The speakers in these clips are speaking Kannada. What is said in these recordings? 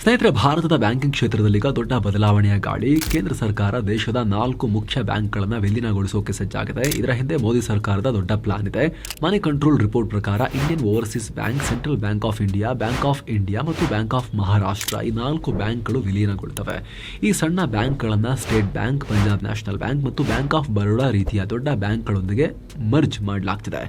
ಸ್ನೇಹಿತರೆ, ಭಾರತದ ಬ್ಯಾಂಕಿಂಗ್ ಕ್ಷೇತ್ರದಲ್ಲಿ ಈಗ ದೊಡ್ಡ ಬದಲಾವಣೆಯ ಗಾಳಿ. ಕೇಂದ್ರ ಸರ್ಕಾರ ದೇಶದ 4 ಮುಖ್ಯ ಬ್ಯಾಂಕ್ಗಳನ್ನು ವಿಲೀನಗೊಳಿಸೋಕೆ ಸಜ್ಜಾಗಿದೆ. ಇದರ ಹಿಂದೆ ಮೋದಿ ಸರ್ಕಾರದ ದೊಡ್ಡ ಪ್ಲಾನ್ ಇದೆ. ಮನಿ ಕಂಟ್ರೋಲ್ ರಿಪೋರ್ಟ್ ಪ್ರಕಾರ Indian overseas bank, central bank of India ಮತ್ತು ಬ್ಯಾಂಕ್ ಆಫ್ ಮಹಾರಾಷ್ಟ್ರ ಈ 4 ಬ್ಯಾಂಕ್ಗಳು ವಿಲೀನಗೊಳ್ಳುತ್ತವೆ. ಈ ಸಣ್ಣ ಬ್ಯಾಂಕ್ಗಳನ್ನು state bank, Punjab national bank ಮತ್ತು ಬ್ಯಾಂಕ್ ಆಫ್ ಬರೋಡಾ ರೀತಿಯ ದೊಡ್ಡ ಬ್ಯಾಂಕ್ಗಳೊಂದಿಗೆ ಮರ್ಜ್ ಮಾಡಲಾಗ್ತಿದೆ.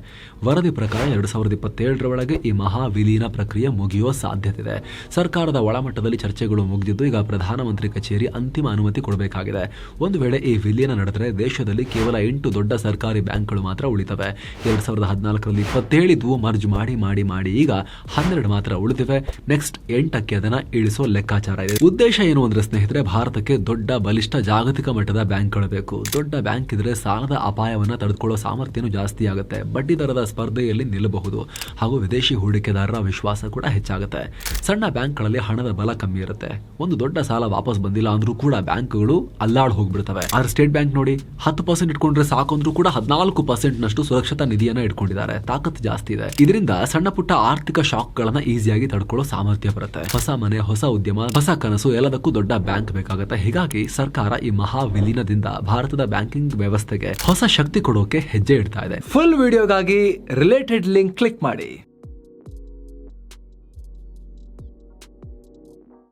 ವರದಿ ಪ್ರಕಾರ 2027 ಒಳಗೆ ಈ ಮಹಾ ವಿಲೀನ ಪ್ರಕ್ರಿಯೆ ಮುಗಿಯುವ ಸಾಧ್ಯತೆ ಇದೆ. ಸರ್ಕಾರದ ಒಳಮಟ್ಟದಲ್ಲಿ ಚರ್ಚೆಗಳು ಮುಗಿದಿದ್ದು ಈಗ ಪ್ರಧಾನಮಂತ್ರಿ ಕಚೇರಿ ಅಂತಿಮ ಅನುಮತಿ ಕೊಡಬೇಕಾಗಿದೆ. ಒಂದು ವೇಳೆ ಈ ವಿಲೀನ ನಡೆದರೆ ದೇಶದಲ್ಲಿ ಕೇವಲ 8 ದೊಡ್ಡ ಸರ್ಕಾರಿ ಬ್ಯಾಂಕ್ಗಳು ಮಾತ್ರ ಉಳಿತವೆ. 2014ರಲ್ಲಿ 27 ಇದ್ವು, ಮರ್ಜ್ ಮಾಡಿ ಈಗ 12 ಮಾತ್ರ ಉಳಿದಿವೆ. ನೆಕ್ಸ್ಟ್ 8ಕ್ಕೆ ಅದನ್ನ ಇಳಿಸೋ ಲೆಕ್ಕಾಚಾರ ಇದೆ. ಉದ್ದೇಶ ಏನು ಅಂದ್ರೆ ಸ್ನೇಹಿತರೆ, ಭಾರತಕ್ಕೆ ದೊಡ್ಡ ಬಲಿಷ್ಠ ಜಾಗತಿಕ ಮಟ್ಟದ ಬ್ಯಾಂಕ್ಗಳು ಬೇಕು. ದೊಡ್ಡ ಬ್ಯಾಂಕ್ ಇದ್ರೆ ಸಾಲದ ಅಪಾಯವನ್ನ ತಡೆದುಕೊಳ್ಳೋ ಸಾಮರ್ಥ್ಯನೂ ಜಾಸ್ತಿ ಆಗುತ್ತೆ, ಬಡ್ಡಿ ದರದ ಸ್ಪರ್ಧೆಯಲ್ಲಿ ನಿಲ್ಲಬಹುದು ಹಾಗೂ ವಿದೇಶಿ ಹೂಡಿಕೆದಾರರ ವಿಶ್ವಾಸ ಕೂಡ ಹೆಚ್ಚಾಗುತ್ತೆ. ಸಣ್ಣ ಬ್ಯಾಂಕ್ಗಳಲ್ಲಿ ಹಣದ ಬಲ ಕಮ್ಮಿ ಇರುತ್ತೆ. ಒಂದು ದೊಡ್ಡ ಸಾಲ ವಾಪಸ್ ಬಂದಿಲ್ಲ ಅಂದ್ರೂ ಕೂಡ ಬ್ಯಾಂಕ್ಗಳು ಅಲ್ಲಾಡ್ ಹೋಗ್ಬಿಡ್ತವೆ. ಆದ್ರೆ ಸ್ಟೇಟ್ ಬ್ಯಾಂಕ್ ನೋಡಿ, 10% ಇಟ್ಕೊಂಡ್ರೆ ಸಾಕು ಅಂದ್ರೂ ಕೂಡ 14% ನಷ್ಟು ಸುರಕ್ಷತಾ ನಿಧಿಯನ್ನ ಇಟ್ಕೊಂಡಿದ್ದಾರೆ. ತಾಕತ್ತು ಜಾಸ್ತಿ ಇದೆ. ಇದರಿಂದ ಸಣ್ಣ ಪುಟ್ಟ ಆರ್ಥಿಕ ಶಾಕ್ ಗಳನ್ನ ಈಸಿಯಾಗಿ ತಡ್ಕೊಳ್ಳೋ ಸಾಮರ್ಥ್ಯ ಬರುತ್ತೆ. ಹೊಸ ಮನೆ, ಹೊಸ ಉದ್ಯಮ, ಹೊಸ ಕನಸು ಎಲ್ಲದಕ್ಕೂ ದೊಡ್ಡ ಬ್ಯಾಂಕ್ ಬೇಕಾಗುತ್ತೆ. ಹೀಗಾಗಿ ಸರ್ಕಾರ ಈ ಮಹಾ ವಿಲೀನದಿಂದ ಭಾರತದ ಬ್ಯಾಂಕಿಂಗ್ ವ್ಯವಸ್ಥೆಗೆ ಹೊಸ ಶಕ್ತಿ ಕೊಡೋಕೆ ಹೆಜ್ಜೆ ಇಡ್ತಾ ಇದೆ. ಫುಲ್ ವಿಡಿಯೋಗಾಗಿ ರಿಲೇಟೆಡ್ ಲಿಂಕ್ ಕ್ಲಿಕ್ ಮಾಡಿ.